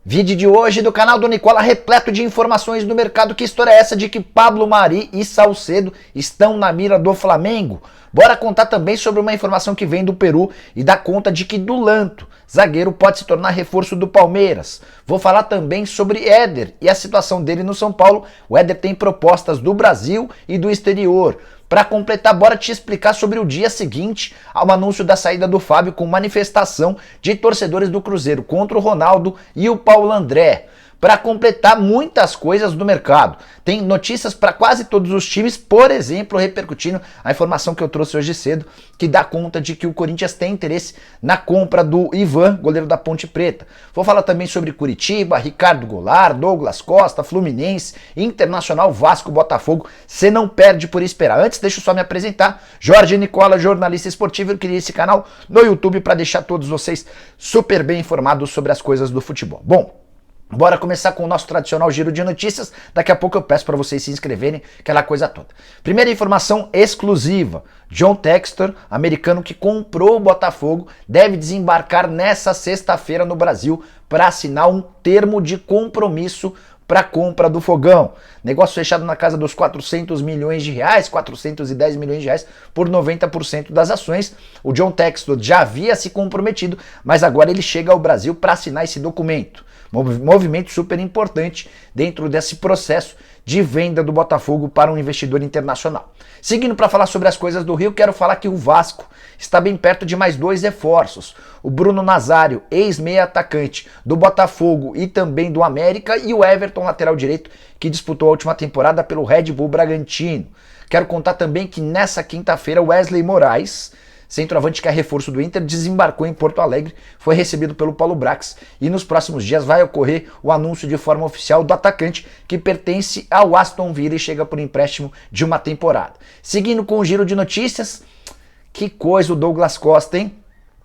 Vídeo de hoje do canal do Nicola repleto de informações do mercado. Que história é essa de que Pablo Mari e Salcedo estão na mira do Flamengo? Bora contar também sobre uma informação que vem do Peru e dá conta de que Dulanto, zagueiro, pode se tornar reforço do Palmeiras. Vou falar também sobre Éder e a situação dele no São Paulo. O Éder tem propostas do Brasil e do exterior. Para completar, bora te explicar sobre o dia seguinte ao anúncio da saída do Fábio, com manifestação de torcedores do Cruzeiro contra o Ronaldo e o Paulo André. Para completar, muitas coisas do mercado. Tem notícias para quase todos os times, por exemplo, repercutindo a informação que eu trouxe hoje cedo, que dá conta de que o Corinthians tem interesse na compra do Ivan, goleiro da Ponte Preta. Vou falar também sobre Curitiba, Ricardo Goulart, Douglas Costa, Fluminense, Internacional, Vasco, Botafogo. Você não perde por esperar. Antes, deixa eu só me apresentar. Jorge Nicola, jornalista esportivo. Eu criei esse canal no YouTube para deixar todos vocês super bem informados sobre as coisas do futebol. Bom, bora começar com o nosso tradicional giro de notícias. Daqui a pouco eu peço para vocês se inscreverem, aquela coisa toda. Primeira informação exclusiva. John Textor, americano que comprou o Botafogo, deve desembarcar nessa sexta-feira no Brasil para assinar um termo de compromisso para a compra do Fogão. Negócio fechado na casa dos 400 milhões de reais, 410 milhões de reais por 90% das ações. O John Textor já havia se comprometido, mas agora ele chega ao Brasil para assinar esse documento. Movimento super importante dentro desse processo de venda do Botafogo para um investidor internacional. Seguindo para falar sobre as coisas do Rio, quero falar que o Vasco está bem perto de mais dois reforços. O Bruno Nazário, ex-meia atacante do Botafogo e também do América, e o Everton, lateral direito, que disputou a última temporada pelo Red Bull Bragantino. Quero contar também que nessa quinta-feira o Wesley Moraes, centroavante que é reforço do Inter, desembarcou em Porto Alegre, foi recebido pelo Paulo Brax e nos próximos dias vai ocorrer o anúncio de forma oficial do atacante, que pertence ao Aston Villa e chega por empréstimo de uma temporada. Seguindo com o giro de notícias, que coisa o Douglas Costa, hein?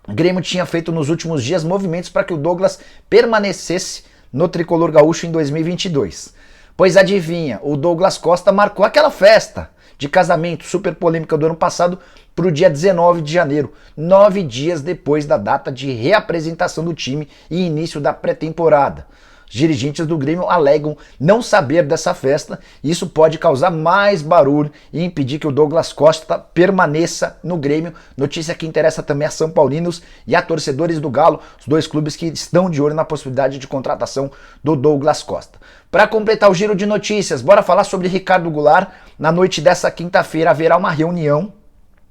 O Grêmio tinha feito nos últimos dias movimentos para que o Douglas permanecesse no tricolor gaúcho em 2022. Pois adivinha, o Douglas Costa marcou aquela festa de casamento super polêmica do ano passado para o dia 19 de janeiro, 9 dias depois da data de reapresentação do time e início da pré-temporada. Os dirigentes do Grêmio alegam não saber dessa festa, e isso pode causar mais barulho e impedir que o Douglas Costa permaneça no Grêmio. Notícia que interessa também a São Paulinos e a torcedores do Galo, os dois clubes que estão de olho na possibilidade de contratação do Douglas Costa. Para completar o giro de notícias, bora falar sobre Ricardo Goulart. Na noite dessa quinta-feira haverá uma reunião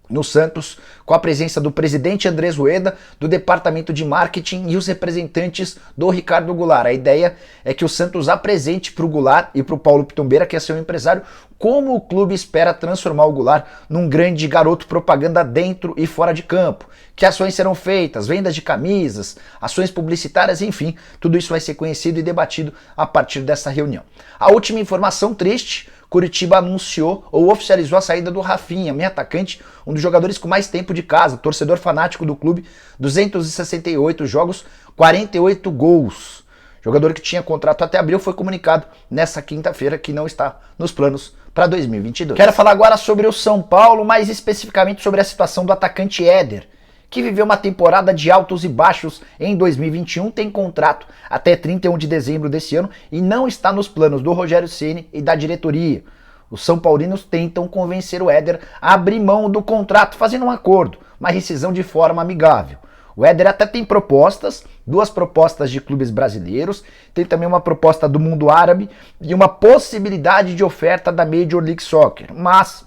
no Santos, com a presença do presidente Andrés Rueda, do departamento de marketing e os representantes do Ricardo Goulart. A ideia é que o Santos apresente para o Goulart e para o Paulo Pitombeira, que é seu empresário, como o clube espera transformar o Goulart num grande garoto propaganda dentro e fora de campo. Que ações serão feitas, vendas de camisas, ações publicitárias, enfim, tudo isso vai ser conhecido e debatido a partir dessa reunião. A última informação triste: Curitiba anunciou ou oficializou a saída do Rafinha, meio atacante, um dos jogadores com mais tempo de casa, torcedor fanático do clube, 268 jogos, 48 gols. Jogador que tinha contrato até abril foi comunicado nessa quinta-feira que não está nos planos para 2022. Quero falar agora sobre o São Paulo, mais especificamente sobre a situação do atacante Éder, que viveu uma temporada de altos e baixos em 2021, tem contrato até 31 de dezembro desse ano e não está nos planos do Rogério Ceni e da diretoria. Os São Paulinos tentam convencer o Éder a abrir mão do contrato, fazendo um acordo, uma rescisão de forma amigável. O Éder até tem propostas, duas propostas de clubes brasileiros, tem também uma proposta do mundo árabe e uma possibilidade de oferta da Major League Soccer, mas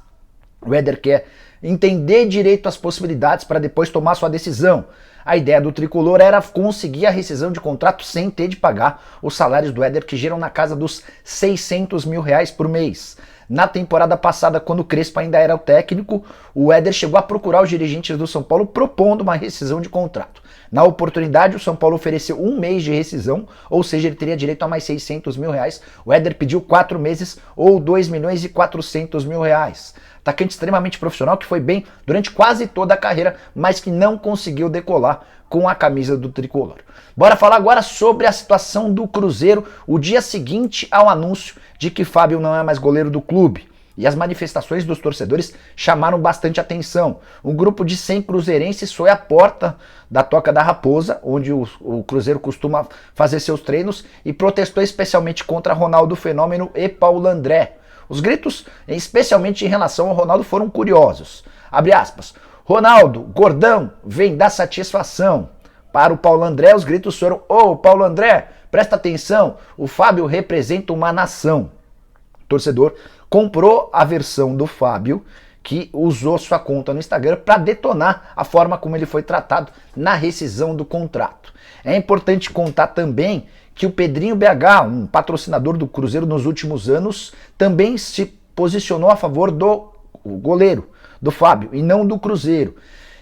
o Éder quer entender direito as possibilidades para depois tomar sua decisão. A ideia do tricolor era conseguir a rescisão de contrato sem ter de pagar os salários do Éder, que giram na casa dos 600 mil reais por mês. Na temporada passada, quando o Crespo ainda era o técnico, o Éder chegou a procurar os dirigentes do São Paulo propondo uma rescisão de contrato. Na oportunidade, o São Paulo ofereceu um mês de rescisão, ou seja, ele teria direito a mais 600 mil reais. O Éder pediu 4 meses ou 2 milhões e 400 mil reais. Atacante extremamente profissional que foi bem durante quase toda a carreira, mas que não conseguiu decolar com a camisa do tricolor. Bora falar agora sobre a situação do Cruzeiro, o dia seguinte ao anúncio de que Fábio não é mais goleiro do clube. e as manifestações dos torcedores chamaram bastante atenção. Um grupo de 100 cruzeirenses foi à porta da Toca da Raposa, onde o Cruzeiro costuma fazer seus treinos, e protestou especialmente contra Ronaldo Fenômeno e Paulo André. Os gritos, especialmente em relação ao Ronaldo, foram curiosos. Abre aspas. Ronaldo, gordão, vem dar satisfação. Para o Paulo André, os gritos foram: ô, Paulo André, presta atenção, o Fábio representa uma nação. O torcedor comprou a versão do Fábio, que usou sua conta no Instagram para detonar a forma como ele foi tratado na rescisão do contrato. É importante contar também que o Pedrinho BH, um patrocinador do Cruzeiro nos últimos anos, também se posicionou a favor do goleiro, do Fábio, e não do Cruzeiro.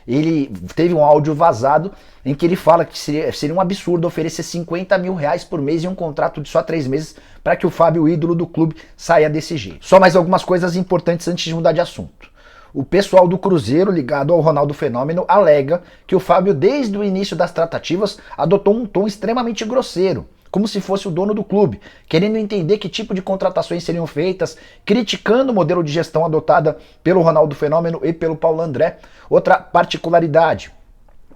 Ele teve um áudio vazado em que ele fala que seria um absurdo oferecer 50 mil reais por mês e um contrato de só 3 meses para que o Fábio, o ídolo do clube, saia desse jeito. Só mais algumas coisas importantes antes de mudar de assunto. O pessoal do Cruzeiro, ligado ao Ronaldo Fenômeno, alega que o Fábio, desde o início das tratativas, adotou um tom extremamente grosseiro, como se fosse o dono do clube, querendo entender que tipo de contratações seriam feitas, criticando o modelo de gestão adotada pelo Ronaldo Fenômeno e pelo Paulo André. Outra particularidade,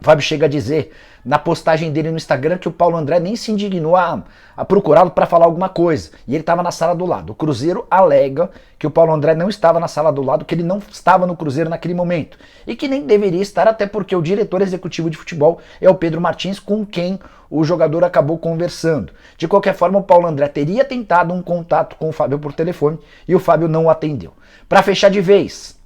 o Fábio chega a dizer na postagem dele no Instagram que o Paulo André nem se indignou a procurá-lo para falar alguma coisa, e ele estava na sala do lado. O Cruzeiro alega que o Paulo André não estava na sala do lado, que ele não estava no Cruzeiro naquele momento, e que nem deveria estar, até porque o diretor executivo de futebol é o Pedro Martins, com quem o jogador acabou conversando. De qualquer forma, o Paulo André teria tentado um contato com o Fábio por telefone e o Fábio não o atendeu. Para fechar de vez,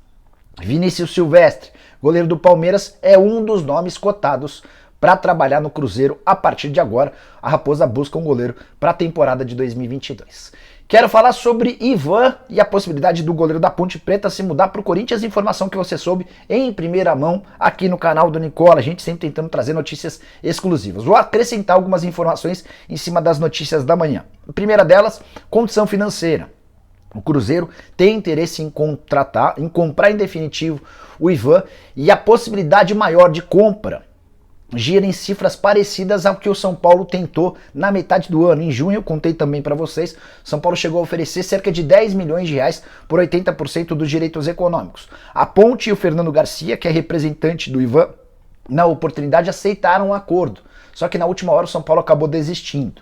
Vinícius Silvestre, goleiro do Palmeiras, é um dos nomes cotados para trabalhar no Cruzeiro. A partir de agora, a Raposa busca um goleiro para a temporada de 2022. Quero falar sobre Ivan e a possibilidade do goleiro da Ponte Preta se mudar para o Corinthians. Informação que você soube em primeira mão aqui no canal do Nicola. A gente sempre tentando trazer notícias exclusivas. Vou acrescentar algumas informações em cima das notícias da manhã. A primeira delas, condição financeira. O Cruzeiro tem interesse em comprar em definitivo o Ivan, e a possibilidade maior de compra gira em cifras parecidas ao que o São Paulo tentou na metade do ano. Em junho, eu contei também para vocês, São Paulo chegou a oferecer cerca de 10 milhões de reais por 80% dos direitos econômicos. A Ponte e o Fernando Garcia, que é representante do Ivan, na oportunidade aceitaram um acordo, só que na última hora o São Paulo acabou desistindo.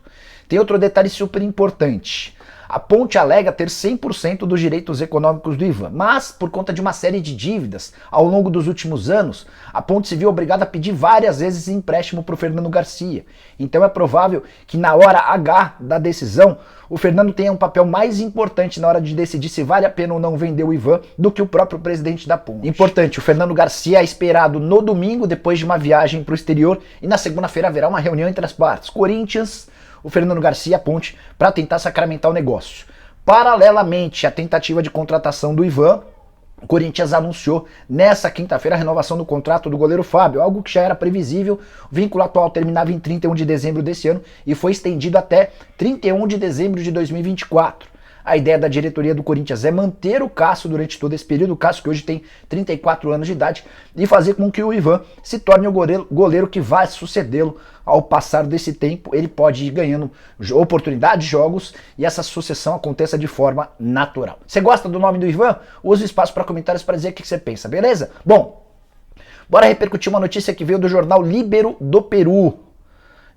Tem outro detalhe super importante. A Ponte alega ter 100% dos direitos econômicos do Ivan, mas por conta de uma série de dívidas ao longo dos últimos anos, a Ponte se viu obrigada a pedir várias vezes empréstimo para o Fernando Garcia. Então é provável que na hora H da decisão, o Fernando tenha um papel mais importante na hora de decidir se vale a pena ou não vender o Ivan do que o próprio presidente da Ponte. Importante, o Fernando Garcia é esperado no domingo, depois de uma viagem para o exterior, e na segunda-feira haverá uma reunião entre as partes, Corinthians, o Fernando Garcia e a Ponte, para tentar sacramentar o negócio. Paralelamente à tentativa de contratação do Ivan, o Corinthians anunciou nessa quinta-feira a renovação do contrato do goleiro Fábio, algo que já era previsível. O vínculo atual terminava em 31 de dezembro desse ano e foi estendido até 31 de dezembro de 2024. A ideia da diretoria do Corinthians é manter o Cássio durante todo esse período, o Cássio que hoje tem 34 anos de idade, e fazer com que o Ivan se torne o goleiro que vai sucedê-lo ao passar desse tempo. Ele pode ir ganhando oportunidades, jogos, e essa sucessão aconteça de forma natural. Você gosta do nome do Ivan? Use o espaço para comentários para dizer o que você pensa, beleza? Bom, bora repercutir uma notícia que veio do jornal Líbero do Peru.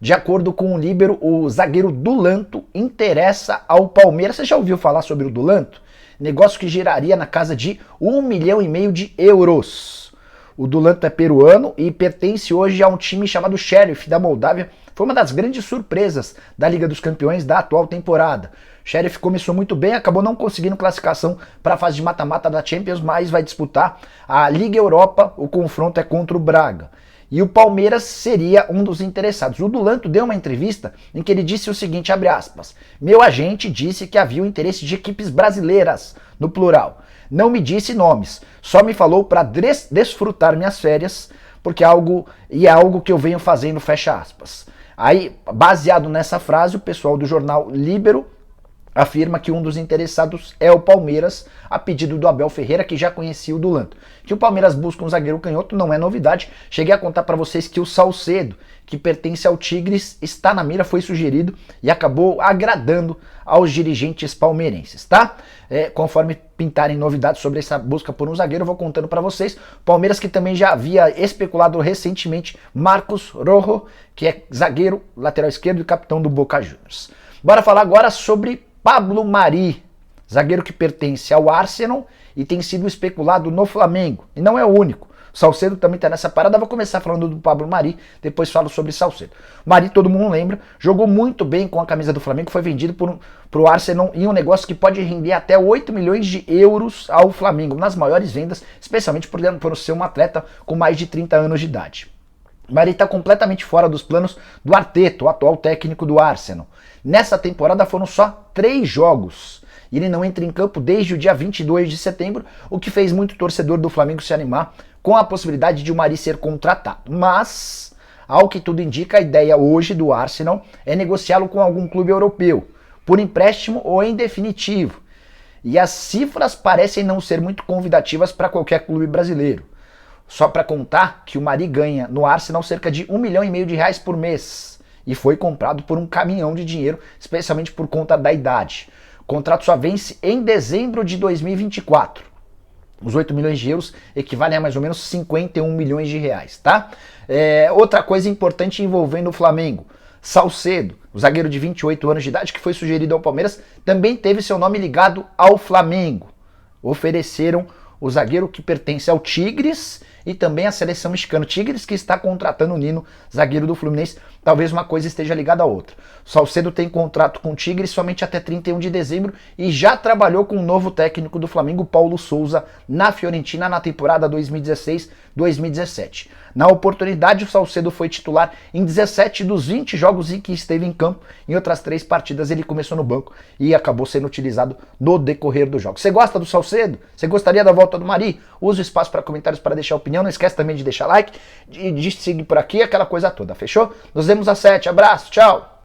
De acordo com o Líbero, o zagueiro Dulanto interessa ao Palmeiras. Você já ouviu falar sobre o Dulanto? Negócio que giraria na casa de 1,5 milhão de euros. O Dulanto é peruano e pertence hoje a um time chamado Sheriff da Moldávia. Foi uma das grandes surpresas da Liga dos Campeões da atual temporada. O Sheriff começou muito bem, acabou não conseguindo classificação para a fase de mata-mata da Champions, mas vai disputar a Liga Europa. O confronto é contra o Braga. E o Palmeiras seria um dos interessados. O Dulanto deu uma entrevista em que ele disse o seguinte, abre aspas, meu agente disse que havia o interesse de equipes brasileiras, no plural. Não me disse nomes, só me falou para desfrutar minhas férias, porque é algo que eu venho fazendo, fecha aspas. Aí, baseado nessa frase, o pessoal do jornal Líbero afirma que um dos interessados é o Palmeiras, a pedido do Abel Ferreira, que já conhecia o do Lanto. Que o Palmeiras busca um zagueiro canhoto não é novidade. Cheguei a contar para vocês que o Salcedo, que pertence ao Tigres, está na mira, foi sugerido e acabou agradando aos dirigentes palmeirenses, tá? Conforme pintarem novidades sobre essa busca por um zagueiro, eu vou contando para vocês. Palmeiras que também já havia especulado recentemente Marcos Rojo, que é zagueiro, lateral esquerdo e capitão do Boca Juniors. Bora falar agora sobre Pablo Mari, zagueiro que pertence ao Arsenal e tem sido especulado no Flamengo. E não é o único. Salcedo também está nessa parada. Vou começar falando do Pablo Mari, depois falo sobre Salcedo. Mari, todo mundo lembra, jogou muito bem com a camisa do Flamengo, foi vendido para o Arsenal em um negócio que pode render até 8 milhões de euros ao Flamengo, nas maiores vendas, especialmente por ser um atleta com mais de 30 anos de idade. Mari está completamente fora dos planos do Arteta, o atual técnico do Arsenal. Nessa temporada foram só 3 jogos. E ele não entra em campo desde o dia 22 de setembro, o que fez muito torcedor do Flamengo se animar com a possibilidade de o Mari ser contratado. Mas, ao que tudo indica, a ideia hoje do Arsenal é negociá-lo com algum clube europeu, por empréstimo ou em definitivo. E as cifras parecem não ser muito convidativas para qualquer clube brasileiro. Só para contar que o Mari ganha no Arsenal cerca de 1,5 milhão de reais por mês e foi comprado por um caminhão de dinheiro, especialmente por conta da idade. O contrato só vence em dezembro de 2024. Os 8 milhões de euros equivalem a mais ou menos 51 milhões de reais, tá? Outra coisa importante envolvendo o Flamengo. Salcedo, o zagueiro de 28 anos de idade que foi sugerido ao Palmeiras, também teve seu nome ligado ao Flamengo. Ofereceram o zagueiro que pertence ao Tigres e também à seleção mexicana. Tigres que está contratando o Nino, zagueiro do Fluminense. Talvez uma coisa esteja ligada à outra. Salcedo tem contrato com o Tigres somente até 31 de dezembro e já trabalhou com o novo técnico do Flamengo, Paulo Souza, na Fiorentina na temporada 2016-2017. Na oportunidade, o Salcedo foi titular em 17 dos 20 jogos em que esteve em campo. Em outras 3 partidas ele começou no banco e acabou sendo utilizado no decorrer dos jogos. Você gosta do Salcedo? Você gostaria da volta do Mari? Use o espaço para comentários para deixar opinião. Não esquece também de deixar like, de seguir por aqui, aquela coisa toda. Fechou? Nos vemos às 7. Abraço, tchau!